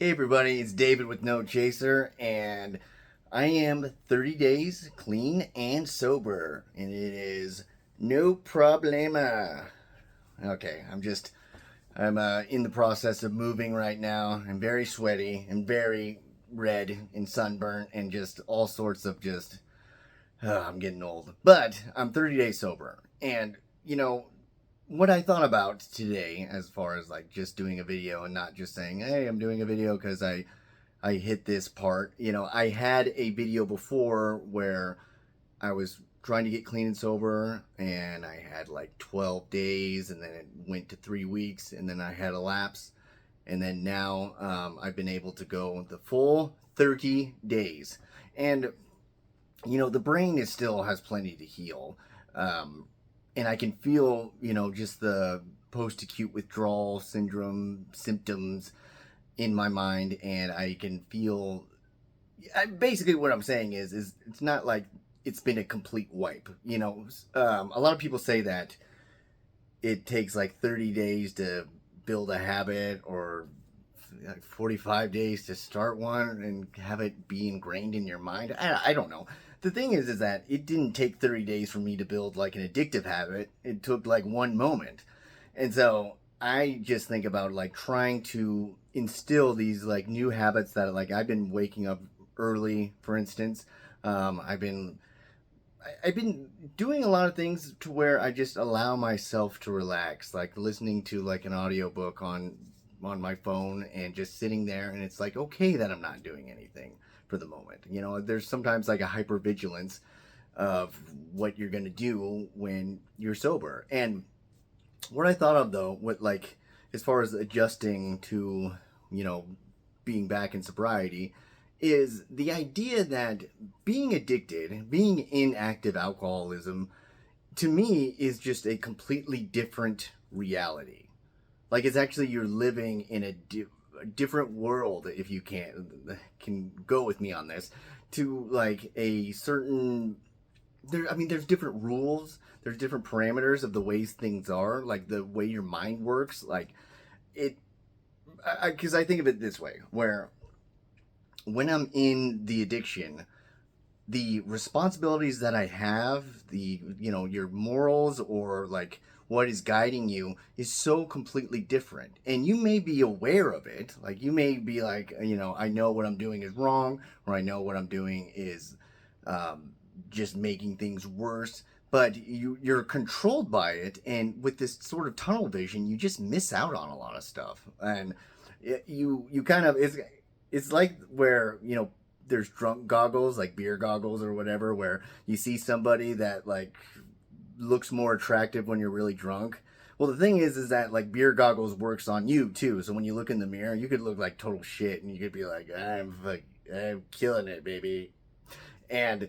Hey everybody, it's David with No Chaser, and I am 30 days clean and sober, and it is no problema. Okay, I'm in the process of moving right now. I'm very sweaty and very red and sunburnt and just all sorts of I'm getting old. But I'm 30 days sober, and you know, what I thought about today as far as like just doing a video and not just saying, hey, I'm doing a video because I hit this part. I had a video before where I was trying to get clean and sober, and I had like 12 days, and then it went to 3 weeks, and then I had a lapse, and then now I've been able to go the full 30 days. And the brain is still has plenty to heal, and I can feel just the post-acute withdrawal syndrome symptoms in my mind, and I can feel. Basically, what I'm saying is it's not like it's been a complete wipe. A lot of people say that it takes like 30 days to build a habit, or like 45 days to start one and have it be ingrained in your mind. I don't know. The thing is that it didn't take 30 days for me to build like an addictive habit. It took like one moment. And so I just think about like trying to instill these like new habits that like I've been waking up early, for instance. Um, I've been I've been doing a lot of things to where I just allow myself to relax, like listening to like an audiobook on my phone and just sitting there, and it's like okay that I'm not doing anything for the moment. There's sometimes like a hypervigilance of what you're going to do when you're sober. And what I thought of though, what like as far as adjusting to, you know, being back in sobriety, is the idea that being addicted, being in active alcoholism, to me is just a completely different reality. Like it's actually you're living in a different world, if you can go with me on this, to like a certain there's different rules, there's different parameters of the ways things are, like the way your mind works, like it because I think of it this way, where when I'm in the addiction, the responsibilities that I have, your morals or like what is guiding you is so completely different. And you may be aware of it. Like you may be like, I know what I'm doing is wrong, or I know what I'm doing is um, just making things worse. But you're controlled by it, and with this sort of tunnel vision, you just miss out on a lot of stuff. And you kind of it's like where there's drunk goggles, like beer goggles or whatever, where you see somebody that like looks more attractive when you're really drunk. Well, the thing is that like beer goggles works on you too. So when you look in the mirror, you could look like total shit, and you could be like, I'm killing it, baby. And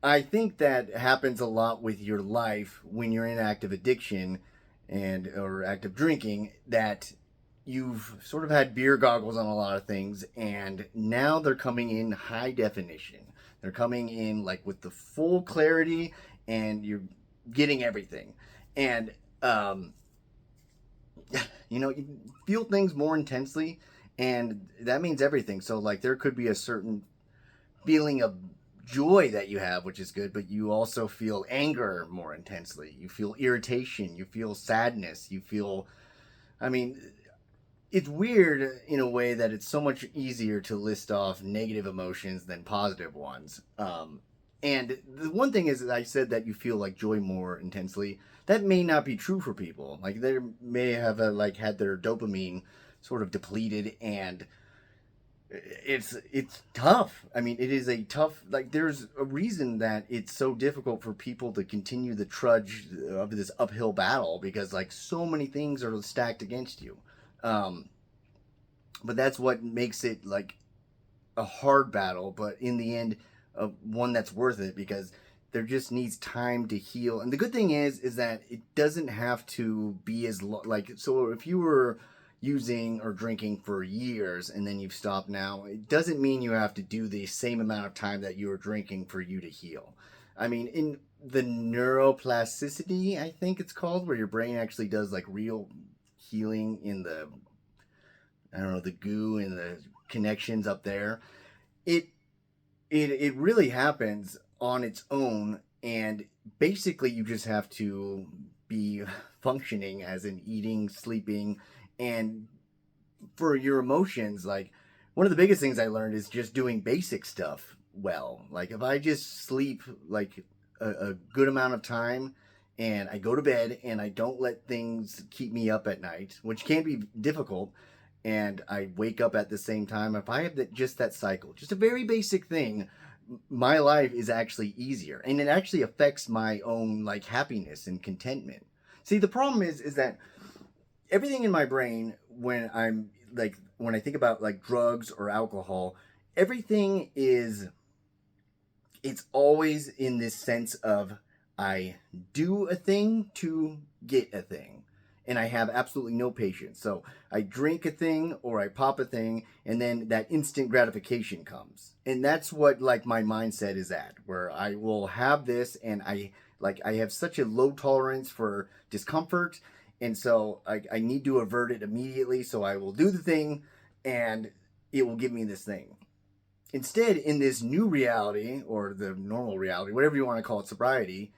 I think that happens a lot with your life when you're in active addiction and or active drinking, that you've sort of had beer goggles on a lot of things, and now they're coming in high definition. They're coming in like with the full clarity, and you're getting everything. And um you feel things more intensely, and that means everything. So like there could be a certain feeling of joy that you have, which is good, but you also feel anger more intensely. You feel irritation, you feel sadness, you feel, I mean, it's weird in a way that it's so much easier to list off negative emotions than positive ones. And the one thing is that I said that you feel like joy more intensely. That may not be true for people. Like they may have like had their dopamine sort of depleted, and it's tough. I mean, it is a tough, like there's a reason that it's so difficult for people to continue the trudge of this uphill battle, because like so many things are stacked against you. Um, but that's what makes it like a hard battle, but in the end, one that's worth it, because there just needs time to heal. And the good thing is that it doesn't have to be like, so if you were using or drinking for years and then you've stopped now, it doesn't mean you have to do the same amount of time that you were drinking for you to heal. I mean, in the neuroplasticity, I think it's called, where your brain actually does like real healing in the I don't know, the goo and the connections up there. It it really happens on its own, and basically you just have to be functioning as in eating, sleeping, and for your emotions, like one of the biggest things I learned is just doing basic stuff well. Like if I just sleep like a good amount of time and I go to bed and I don't let things keep me up at night, which can be difficult, and I wake up at the same time, if I have just that cycle, just a very basic thing, my life is actually easier and it actually affects my own like happiness and contentment. See, the problem is that everything in my brain when I think about like drugs or alcohol, everything is it's always in this sense of I do a thing to get a thing. And I have absolutely no patience. So I drink a thing or I pop a thing, and then that instant gratification comes. And that's what like my mindset is at, where I will have this and I have such a low tolerance for discomfort. And so I need to avert it immediately. So I will do the thing and it will give me this thing. Instead, in this new reality, or the normal reality, whatever you want to call it, sobriety,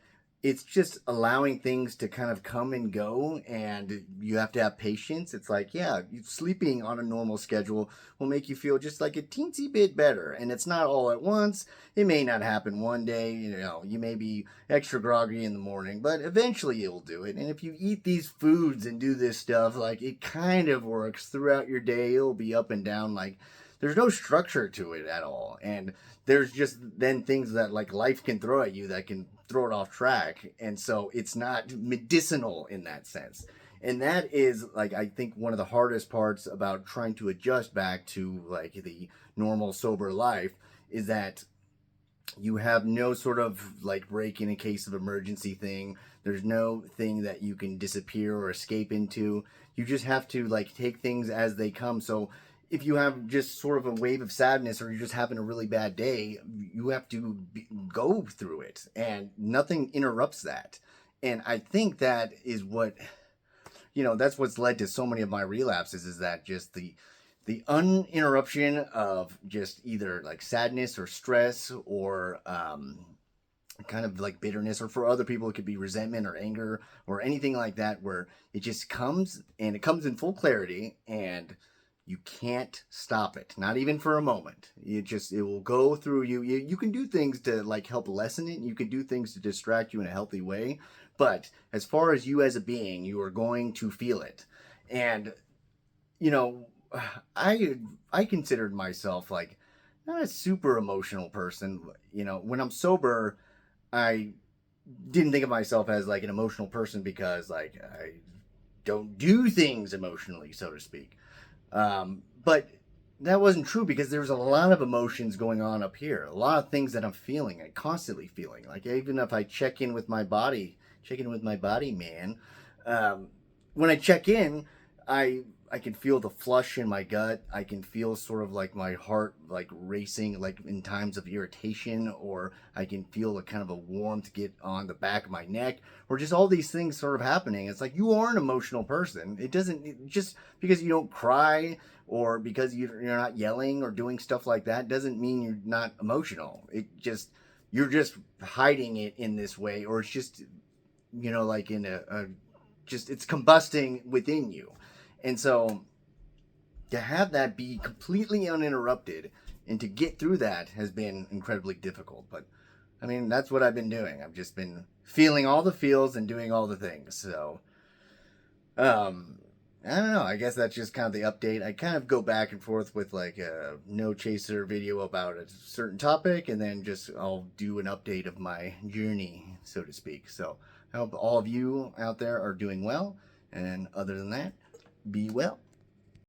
it's just allowing things to kind of come and go, and you have to have patience. It's like, yeah, sleeping on a normal schedule will make you feel just like a teensy bit better, and it's not all at once. It may not happen one day, you may be extra groggy in the morning, but eventually you'll do it. And if you eat these foods and do this stuff, like it kind of works throughout your day. It'll be up and down, like there's no structure to it at all, and there's just then things that like life can throw at you that can throw it off track, and so it's not medicinal in that sense. And that is like I think one of the hardest parts about trying to adjust back to like the normal sober life is that you have no sort of like break in a case of emergency thing. There's no thing that you can disappear or escape into. You just have to like take things as they come. So if you have just sort of a wave of sadness or you're just having a really bad day, you have to go through it and nothing interrupts that. And I think that is what, that's what's led to so many of my relapses, is that just the uninterruption of just either like sadness or stress or kind of like bitterness, or for other people it could be resentment or anger or anything like that, where it just comes and it comes in full clarity and you can't stop it, not even for a moment. It will go through you. You can do things to like help lessen it. You can do things to distract you in a healthy way, but as far as you as a being, you are going to feel it. And you know, I considered myself like not a super emotional person. When I'm sober, I didn't think of myself as like an emotional person because like I don't do things emotionally, so to speak. But that wasn't true because there's a lot of emotions going on up here, a lot of things that I'm feeling, I constantly feeling. Like even if I check in with my body, man. Um, when I check in, I can feel the flush in my gut. I can feel sort of like my heart like racing, like in times of irritation, or I can feel a kind of a warmth get on the back of my neck, or just all these things sort of happening. It's like you are an emotional person. Just because you don't cry or because you're not yelling or doing stuff like that doesn't mean you're not emotional. You're just hiding it in this way, or it's just like in a just it's combusting within you. And so to have that be completely uninterrupted and to get through that has been incredibly difficult. But I mean, that's what I've been doing. I've just been feeling all the feels and doing all the things. So, um, I don't know. I guess that's just kind of the update. I kind of go back and forth with like a no chaser video about a certain topic, and then just I'll do an update of my journey, so to speak. So I hope all of you out there are doing well. And other than that, be well.